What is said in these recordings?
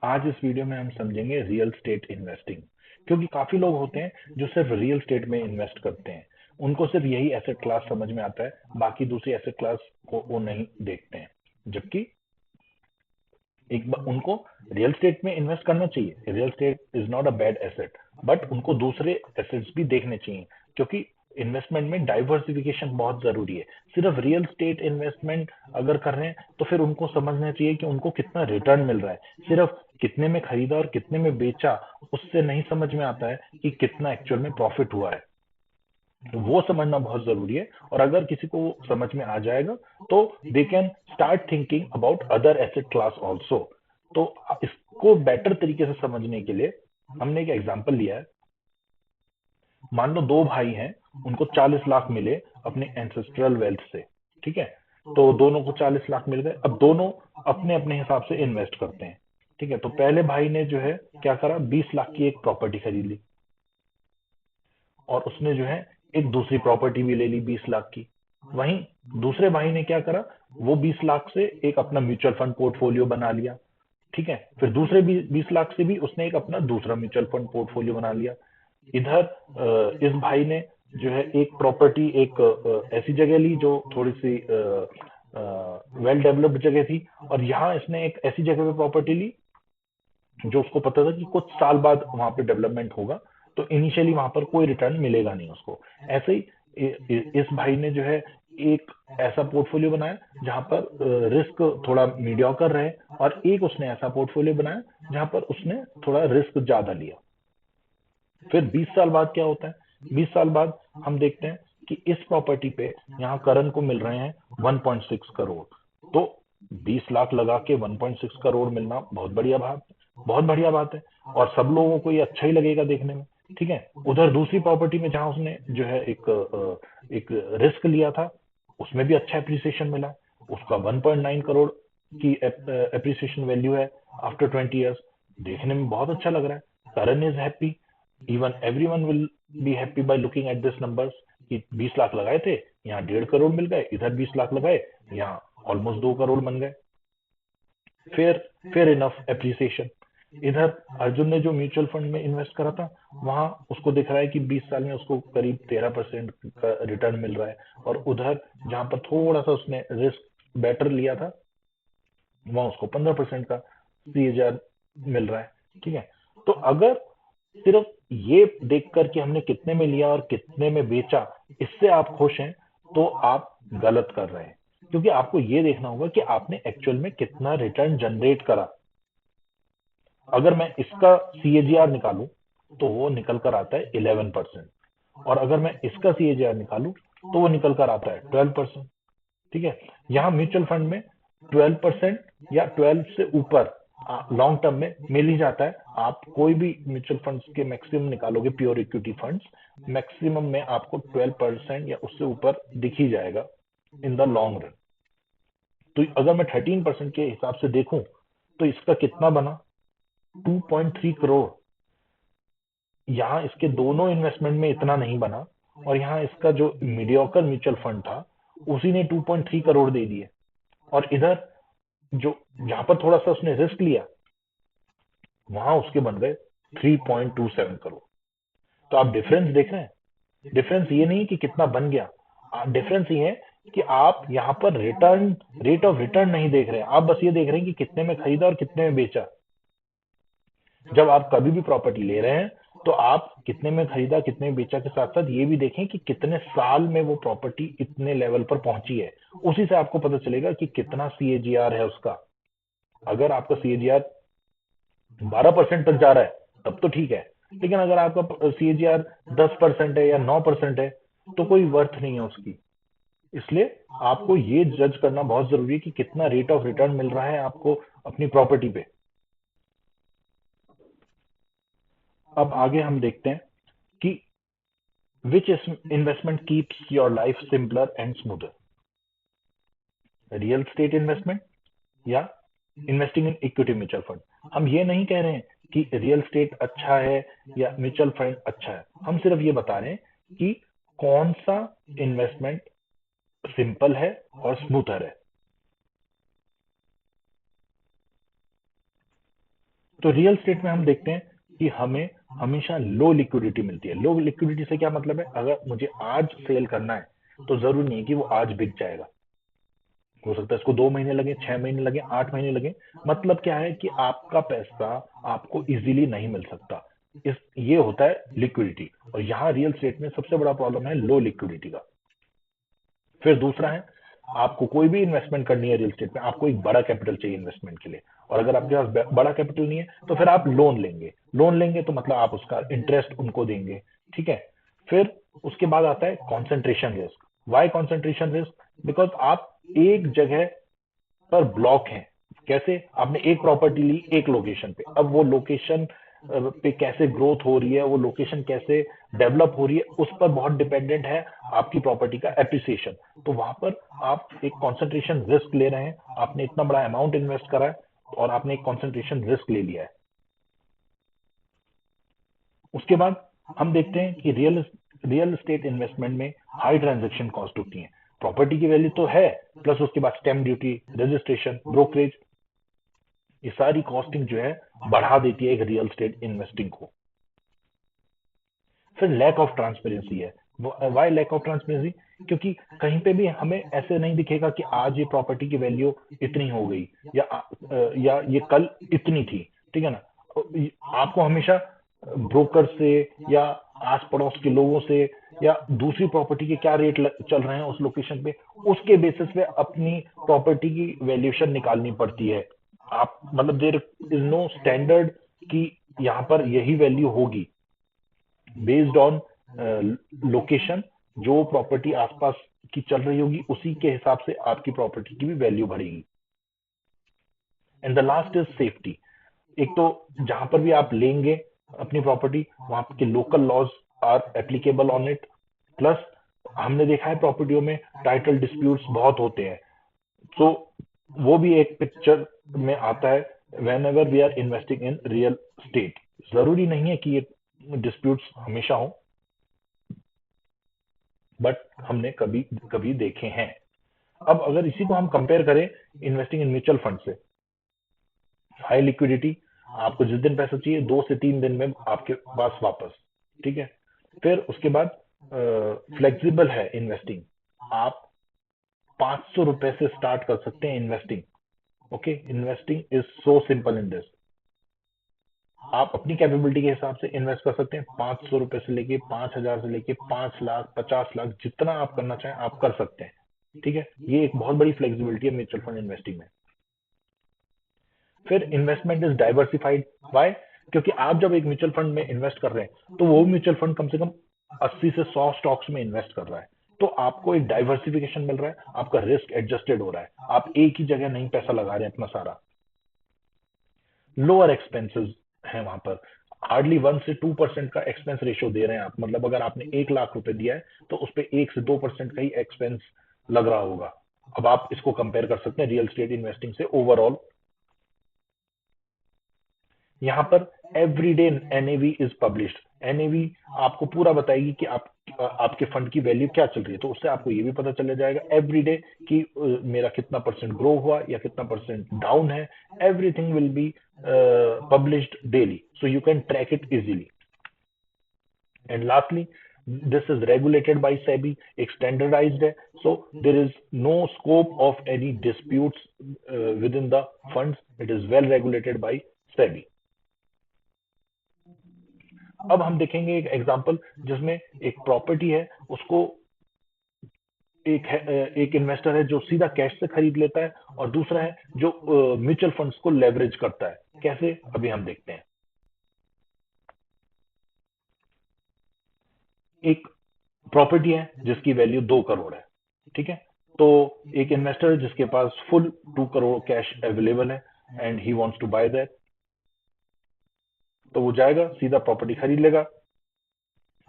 आज इस वीडियो में हम समझेंगे रियल स्टेट इन्वेस्टिंग। क्योंकि काफी लोग होते हैं जो सिर्फ रियल स्टेट में इन्वेस्ट करते हैं। उनको सिर्फ यही एसेट क्लास समझ में आता है, बाकी दूसरी एसेट क्लास को वो नहीं देखते हैं। जबकि एक बार उनको रियल स्टेट में इन्वेस्ट करना चाहिए, real estate is not a bad asset, but उनको दूसरे एसेट्स भी देखने चाहिए। क्योंकि इन्वेस्टमेंट में डाइवर्सिफिकेशन बहुत जरूरी है। सिर्फ रियल स्टेट इन्वेस्टमेंट अगर कर रहे हैं तो फिर उनको समझना चाहिए कि उनको कितना रिटर्न मिल रहा है। सिर्फ कितने में खरीदा और कितने में बेचा, उससे नहीं समझ में आता है कि कितना एक्चुअल में प्रॉफिट हुआ है। तो वो समझना बहुत जरूरी है। और अगर किसी को समझ में आ जाएगा तो they can start thinking about other asset class also. तो इसको बेटर तरीके से समझने के लिए हमने एक एग्जाम्पल लिया है। मान लो दो भाई हैं, उनको 40 लाख मिले अपने एंसेस्ट्रल वेल्थ से। ठीक है, तो दोनों को 40 लाख मिल गए। अब दोनों अपने अपने हिसाब से इन्वेस्ट करते हैं। ठीक है, तो पहले भाई ने जो है क्या करा, 20 लाख की एक प्रॉपर्टी खरीद ली और उसने जो है एक दूसरी प्रॉपर्टी भी ले ली 20 लाख की। वहीं दूसरे भाई ने क्या करा, वो 20 लाख से एक अपना म्यूचुअल फंड पोर्टफोलियो बना लिया। ठीक है, फिर दूसरे 20 लाख से भी उसने एक अपना दूसरा म्यूचुअल फंड पोर्टफोलियो बना लिया। इधर इस भाई ने जो है एक प्रॉपर्टी एक ऐसी जगह ली जो थोड़ी सी वेल डेवलप्ड जगह थी, और यहाँ इसने एक ऐसी जगह पे प्रॉपर्टी ली जो उसको पता था कि कुछ साल बाद वहां पे डेवलपमेंट होगा। तो इनिशियली वहां पर कोई रिटर्न मिलेगा नहीं उसको। ऐसे ही इस भाई ने जो है एक ऐसा पोर्टफोलियो बनाया जहां पर रिस्क थोड़ा मीडियोकर रहे, और एक उसने ऐसा पोर्टफोलियो बनाया जहां पर उसने थोड़ा रिस्क ज्यादा लिया। फिर 20 साल बाद क्या होता है, 20 साल बाद हम देखते हैं कि इस प्रॉपर्टी पे यहाँ करण को मिल रहे हैं 1.6 करोड़। तो 20 लाख लगा के 1.6 करोड़ मिलना बहुत बढ़िया बात, बहुत बढ़िया बात है। और सब लोगों को ये अच्छा ही लगेगा देखने में। ठीक है, उधर दूसरी प्रॉपर्टी में जहां उसने जो है एक रिस्क लिया था, उसमें भी अच्छा एप्रिसिएशन मिला। उसका 1.9 करोड़ की एप्रिसिएशन वैल्यू है आफ्टर 20 ईयर्स। देखने में बहुत अच्छा लग रहा है। Karan is happy, even everyone will be happy by looking at this numbers कि 20 लाख लगाए थे, यहाँ 1.5 करोड़ मिल गए, इधर 20 लाख लगाए, यहाँ ऑलमोस्ट 2 करोड़ बन गए। फिर इनफ एप्रिसिएशन। इधर अर्जुन ने जो म्यूचुअल फंड में इन्वेस्ट करा था, वहां उसको दिख रहा है कि 20 साल में उसको करीब 13% का रिटर्न मिल रहा है। और उधर जहां पर थोड़ा सा उसने रिस्क बेटर लिया था, वहां उसको 15% का सीएजीआर मिल रहा है। ठीक है, तो अगर सिर्फ ये देख कर कि हमने कितने में लिया और कितने में बेचा, इससे आप खुश हैं, तो आप गलत कर रहे हैं। क्योंकि आपको ये देखना होगा कि आपने एक्चुअल में कितना रिटर्न जनरेट करा। अगर मैं इसका सीएजीआर निकालूं तो वो निकल कर आता है 11%, और अगर मैं इसका सीएजीआर निकालूं तो वो निकल कर आता है 12%। ठीक है, यहाँ म्यूचुअल फंड में 12% या 12 से ऊपर लॉन्ग टर्म में मिल ही जाता है। आप कोई भी म्यूचुअल फंड्स के मैक्सिमम निकालोगे, प्योर इक्विटी फंड्स, मैक्सिमम में आपको 12% या उससे ऊपर दिख ही जाएगा इन द लॉन्ग रन। तो अगर मैं 13% के हिसाब से देखूं तो इसका कितना बना, 2.3 करोड़। यहाँ इसके दोनों इन्वेस्टमेंट में इतना नहीं बना, और यहाँ इसका जो मीडियोकर म्यूचुअल फंड था उसी ने 2.3 करोड़ दे दिए। और इधर जो जहां पर थोड़ा सा उसने रिस्क लिया, वहां उसके बन गए 3.27 करोड़। तो आप डिफरेंस देख रहे हैं। डिफरेंस ये नहीं कि कितना बन गया, डिफरेंस ये है कि आप यहाँ पर रिटर्न, रेट ऑफ रिटर्न नहीं देख रहे हैं। आप बस ये देख रहे हैं कि कितने में खरीदा और कितने में बेचा। जब आप कभी भी प्रॉपर्टी ले रहे हैं तो आप कितने में खरीदा कितने में बेचा के साथ साथ ये भी देखें कि कितने साल में वो प्रॉपर्टी इतने लेवल पर पहुंची है। उसी से आपको पता चलेगा कि कितना सीएजीआर है उसका। अगर आपका सीएजीआर 12% तक जा रहा है तब तो ठीक है, लेकिन अगर आपका सीएजीआर 10% है या 9% है तो कोई वर्थ नहीं है उसकी। इसलिए आपको ये जज करना बहुत जरूरी है कि कितना रेट ऑफ रिटर्न मिल रहा है आपको अपनी प्रॉपर्टी पे। अब आगे हम देखते हैं कि which investment keeps your life simpler and smoother, real estate investment या investing in equity mutual fund. हम ये नहीं कह रहे हैं कि रियल स्टेट अच्छा है या म्यूचुअल फंड अच्छा है, हम सिर्फ ये बता रहे हैं कि कौन सा इन्वेस्टमेंट सिंपल है और स्मूथर है। तो रियल स्टेट में हम देखते हैं कि हमें हमेशा लो लिक्विडिटी मिलती है। लो लिक्विडिटी से क्या मतलब है, अगर मुझे आज सेल करना है तो जरूरी नहीं है कि वो आज बिक जाएगा, हो सकता है इसको 2 महीने लगे, 6 महीने लगे, 8 महीने लगे। मतलब क्या है कि आपका पैसा आपको इजीली नहीं मिल सकता। इस ये होता है लिक्विडिटी, और यहाँ रियल स्टेट में सबसे बड़ा प्रॉब्लम है लो लिक्विडिटी का। फिर दूसरा है, आपको कोई भी इन्वेस्टमेंट करनी है रियल स्टेट में, आपको एक बड़ा कैपिटल चाहिए इन्वेस्टमेंट के लिए, और अगर आपके पास बड़ा कैपिटल नहीं है तो फिर आप लोन लेंगे। लोन लेंगे तो मतलब आप उसका इंटरेस्ट उनको देंगे, ठीक है। फिर उसके बाद आता है concentration risk. Why concentration risk? Because आप एक जगह पर ब्लॉक हैं। कैसे? आपने एक प्रॉपर्टी ली एक लोकेशन पे, अब वो लोकेशन पे कैसे ग्रोथ हो रही है, वो लोकेशन कैसे डेवलप हो रही है, उस पर बहुत डिपेंडेंट है आपकी प्रॉपर्टी का एप्रिसिएशन। तो वहां पर आप एक कॉन्सेंट्रेशन रिस्क ले रहे हैं, आपने इतना बड़ा अमाउंट इन्वेस्ट करा है और आपने एक कॉन्सेंट्रेशन रिस्क ले लिया है। उसके बाद हम देखते हैं कि रियल एस्टेट इन्वेस्टमेंट में हाई ट्रांजेक्शन कॉस्ट होती है। प्रॉपर्टी की वैल्यू तो है, प्लस उसके बाद स्टैम्प ड्यूटी, रजिस्ट्रेशन, ब्रोकरेज, ये सारी कॉस्टिंग जो है बढ़ा देती है एक रियल एस्टेट इन्वेस्टिंग को। फिर लैक ऑफ ट्रांसपेरेंसी है। Why lack of transparency? क्योंकि कहीं पे भी हमें ऐसे नहीं दिखेगा कि आज ये प्रॉपर्टी की वैल्यू इतनी हो गई, या ये कल इतनी थी, ठीक है ना। आपको हमेशा ब्रोकर से या आस पड़ोस के लोगों से या दूसरी प्रॉपर्टी के क्या रेट चल रहे हैं उस लोकेशन पे, उसके बेसिस पे अपनी प्रॉपर्टी की वैल्यूएशन निकालनी पड़ती है। आप मतलब देयर इज नो स्टैंडर्ड कि यहाँ पर यही वैल्यू होगी। बेस्ड ऑन लोकेशन, जो प्रॉपर्टी आसपास की चल रही होगी उसी के हिसाब से आपकी प्रॉपर्टी की भी वैल्यू बढ़ेगी। And the last is safety. एक तो जहां पर भी आप लेंगे अपनी प्रॉपर्टी, वहां के local laws are applicable on it. Plus हमने देखा है प्रॉपर्टियों में टाइटल डिस्प्यूट्स बहुत होते हैं, तो वो भी एक पिक्चर में आता है whenever we are investing in real estate. जरूरी नहीं है कि ये डिस्प्यूट्स हमेशा हो, बट हमने कभी कभी देखे हैं। अब अगर इसी को हम कंपेयर करें इन्वेस्टिंग इन म्यूचुअल फंड से, हाई लिक्विडिटी, आपको जिस दिन पैसा चाहिए 2 से 3 दिन में आपके पास वापस, ठीक है। फिर उसके बाद फ्लेक्सिबल है इन्वेस्टिंग, आप 500 रुपए से स्टार्ट कर सकते हैं investing. Okay, investing is so simple in this. आप अपनी कैपेबिलिटी के हिसाब से इन्वेस्ट कर सकते हैं, 500 रुपए से लेके 5,000 से लेके 5 लाख 50 लाख, जितना आप करना चाहें आप कर सकते हैं, ठीक है। ये एक बहुत बड़ी फ्लेक्सिबिलिटी है म्यूचुअल फंड इन्वेस्टिंग में। फिर इन्वेस्टमेंट इज डाइवर्सिफाइड। वाई? क्योंकि आप जब एक म्यूचुअल फंड में इन्वेस्ट कर रहे हैं तो वो म्यूचुअल फंड कम से कम 80 से 100 स्टॉक्स में इन्वेस्ट कर रहा है, तो आपको एक डाइवर्सिफिकेशन मिल रहा है, आपका रिस्क एडजस्टेड हो रहा है, आप एक ही जगह नहीं पैसा लगा रहे हैं अपना सारा। लोअर एक्सपेंसेस है वहां पर, हार्डली 1 से 2% का एक्सपेंस रेशियो दे रहे हैं आप। मतलब अगर आपने 1 लाख रुपए दिया है तो उस पर 1 से 2% का ही एक्सपेंस लग रहा होगा। अब आप इसको कंपेयर कर सकते हैं रियल स्टेट इन्वेस्टिंग से ओवरऑल। यहाँ पर everyday NAV is published. NAV आपको पूरा बताएगी कि आपके फंड की वैल्यू क्या चल रही है, तो उससे आपको ये भी पता चल जाएगा एवरीडे कि मेरा कितना परसेंट ग्रो हुआ या कितना परसेंट डाउन है। Everything will be published daily, so you can track it easily. And lastly, this is regulated by SEBI, एक standardized है, so there is no scope of any disputes within the funds. It is well regulated by SEBI. अब हम देखेंगे एक example जिसमें एक property है, उसको एक इन्वेस्टर है जो सीधा कैश से खरीद लेता है, और दूसरा है जो म्यूचुअल फंड्स को लेवरेज करता है। कैसे? अभी हम देखते हैं। एक प्रॉपर्टी है जिसकी वैल्यू 2 करोड़ है, ठीक है। तो एक इन्वेस्टर है जिसके पास फुल 2 करोड़ कैश अवेलेबल है and he wants to buy that. तो वो जाएगा सीधा प्रॉपर्टी खरीद लेगा,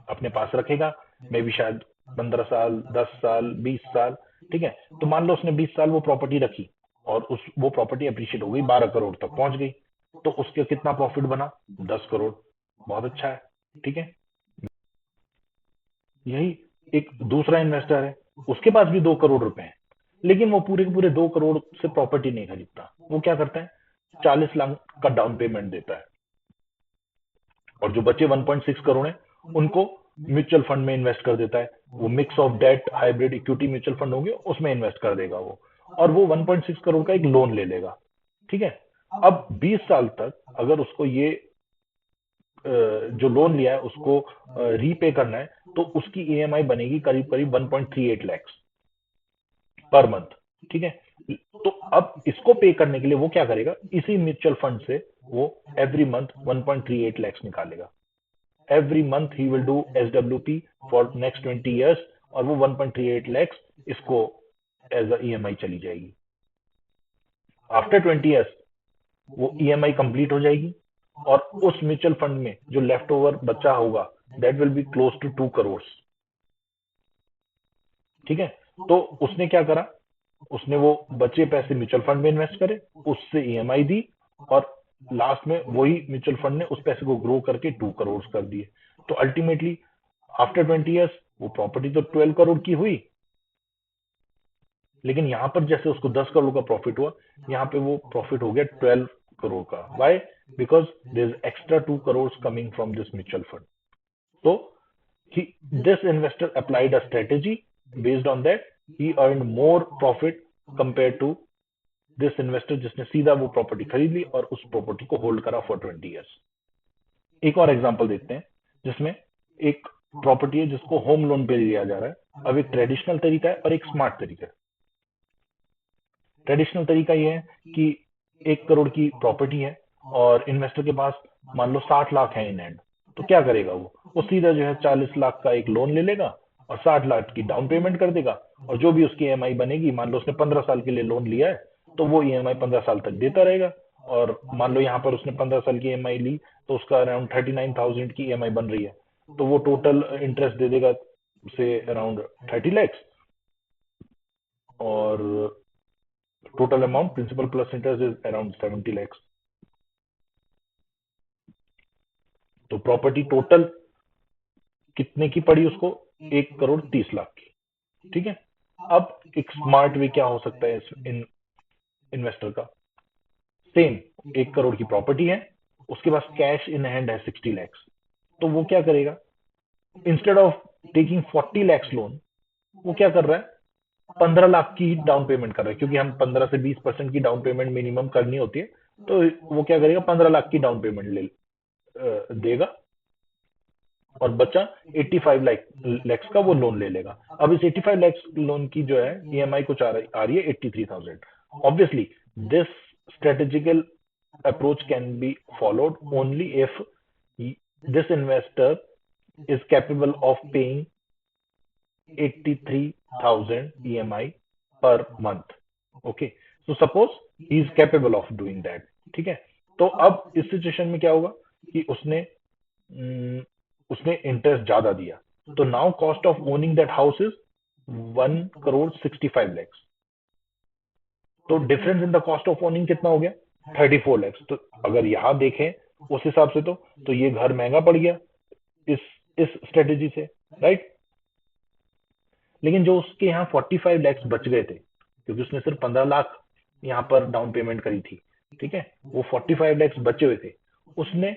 अपने पास रखेगा, मे भी शायद 15 साल, 10 साल, 20 साल, ठीक है। तो मान लो उसने 20 साल वो प्रॉपर्टी रखी और वो प्रॉपर्टी अप्रिशिएट हो गई, 12 करोड़ तक पहुंच गई, तो उसके कितना प्रॉफिट बना? 10 करोड़। बहुत अच्छा है, ठीक है। यही एक दूसरा इन्वेस्टर है, उसके पास भी 2 करोड़ रुपए हैं, लेकिन वो पूरे के पूरे 2 करोड़ से प्रॉपर्टी नहीं खरीदता। वो क्या करता है, 40 लाख का डाउन पेमेंट देता है, और जो बचे 1.6 करोड़ है उनको म्यूचुअल फंड में इन्वेस्ट कर देता है। वो mix of debt, hybrid, equity mutual fund होंगे, उसमें इन्वेस्ट कर देगा वो, और वो 1.6 करोड़ का एक लोन ले लेगा। ठीक है। अब 20 साल तक अगर उसको ये जो लोन लिया है उसको रीपे करना है, तो उसकी ईएमआई बनेगी करीब करीब 1.38 लाख पर मंथ। ठीक है। तो अब इसको पे करने के लिए वो क्या करेगा, इसी म्यूचुअल फंड से वो एवरी मंथ 1.38 लाख निकालेगा। Every month he will do SWP for next 20 years, और वो 1.38 lakhs इसको एज अ ईएमआई चली जाएगी। आफ्टर 20 years वो ईएमआई कंप्लीट हो जाएगी, और उस म्यूचुअल फंड में जो लेफ्ट ओवर बचा होगा that will be close to 2 crore. ठीक है। तो उसने क्या करा, उसने वो बचे पैसे म्यूचुअल फंड में इन्वेस्ट करे, उससे ईएमआई दी, और लास्ट में वही म्यूचुअल फंड ने उस पैसे को ग्रो करके 2 करोड़ कर दिए। तो अल्टीमेटली आफ्टर 20 years वो प्रॉपर्टी तो 12 करोड़ की हुई, लेकिन यहाँ पर जैसे उसको 10 करोड़ का प्रॉफिट हुआ, यहाँ पे वो प्रॉफिट हो गया 12 करोड़ का। Why? Because there is extra 2 crore coming from this mutual fund. तो he this investor applied a strategy. Based on that he earned more profit compared to this investor जिसने सीधा वो प्रॉपर्टी खरीद ली और उस प्रॉपर्टी को होल्ड करा फॉर 20 years। एक और एग्जांपल देखते हैं जिसमें एक प्रॉपर्टी है जिसको होम लोन पे लिया जा रहा है। अब एक ट्रेडिशनल तरीका है और एक स्मार्ट तरीका है। ट्रेडिशनल तरीका ये है कि 1 करोड़ की प्रॉपर्टी है और इन्वेस्टर के पास मान लो 60 लाख है इन हैंड, तो क्या करेगा वो सीधा जो है 40 लाख का एक लोन ले लेगा और 60 लाख की डाउन पेमेंट कर देगा, और जो भी उसकी ईएमआई बनेगी, मान लो उसने 15 साल के लिए लोन लिया है, तो वो ईएमआई 15 साल तक देता रहेगा। और मान लो यहाँ पर उसने 15 साल की ईएमआई ली, तो उसका अराउंड 39,000 की ईएमआई बन रही है, तो वो टोटल इंटरेस्ट दे देगा से अराउंड 30 lakhs, और total amount principal plus interest is around 70 lakhs। तो प्रॉपर्टी टोटल कितने की पड़ी उसको, 1 करोड़ 30 लाख की। ठीक है। अब एक स्मार्ट वे क्या हो सकता है इन इन्वेस्टर का, सेम 1 करोड़ की प्रॉपर्टी है, उसके पास कैश इन हैंड है 60 lakhs, तो वो क्या करेगा, instead of taking 40 lakhs loan, वो क्या कर रहा है, 15 लाख की डाउन पेमेंट कर रहा है, क्योंकि हम 15 से 20% की डाउन पेमेंट मिनिमम करनी होती है। तो वो क्या करेगा, 15 लाख की डाउन पेमेंट देगा, और बचा 85 lakhs का वो लोन ले लेगा। अब इस 85 lakhs लोन की जो है ईएमआई कुछ आ रही है 83,000। Obviously this strategical approach can be followed only if this investor is capable of paying 83,000 EMI per month. Okay, so suppose he is capable of doing that. ठीक है। तो अब इस सिचुएशन में क्या होगा कि उसने इंटरेस्ट ज्यादा दिया, तो now cost of owning that house is 1 crore 65 lakhs। तो difference in the cost of owning कितना हो गया, 34 lakhs। तो अगर यहाँ देखें उस हिसाब से तो ये घर महंगा पड़ गया इस स्ट्रेटेजी से, राइट। लेकिन जो उसके यहाँ 45 lakhs बच गए थे, क्योंकि उसने सिर्फ 15 लाख यहाँ पर डाउन पेमेंट करी थी, ठीक है, वो 45 lakhs बचे हुए थे, उसने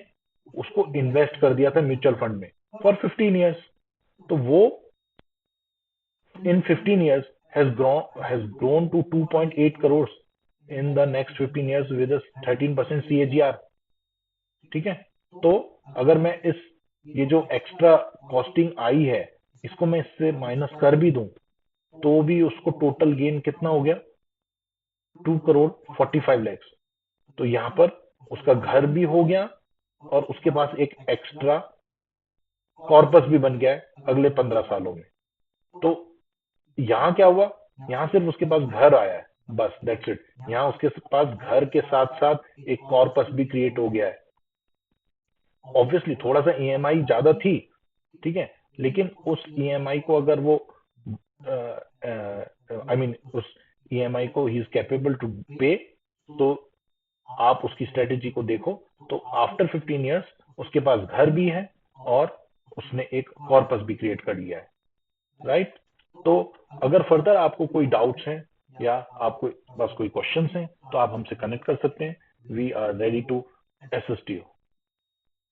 उसको इन्वेस्ट कर दिया था म्यूचुअल फंड में फॉर 15 years। तो वो इन 15 years has grown to 2.8 crores in the next 15 years with a 13% CAGR। ठीक है। तो अगर मैं ये जो एक्स्ट्रा कॉस्टिंग आई है इसको मैं इससे माइनस कर भी दूं, तो भी उसको टोटल गेन कितना हो गया, 2 करोड़ 45 lakhs। तो यहाँ पर उसका घर भी हो गया और उसके पास एक एक्स्ट्रा कॉर्पस भी बन गया है अगले 15 सालों में। तो यहाँ क्या हुआ, यहाँ सिर्फ उसके पास घर आया है, बस दैट्स इट। यहाँ उसके पास घर के साथ साथ एक कॉर्पस भी क्रिएट हो गया है। ऑब्वियसली थोड़ा सा ईएमआई ज्यादा थी, ठीक है, लेकिन उस ईएमआई को अगर वो आई मीन उस ईएमआई को ही इज कैपेबल टू पे, तो आप उसकी स्ट्रेटेजी को देखो तो आफ्टर 15 years उसके पास घर भी है और उसने एक कॉर्पस भी क्रिएट कर लिया है, राइट। तो अगर फर्दर आपको कोई डाउट्स हैं या आपको बस कोई क्वेश्चंस हैं तो आप हमसे कनेक्ट कर सकते हैं। we are ready to assist you.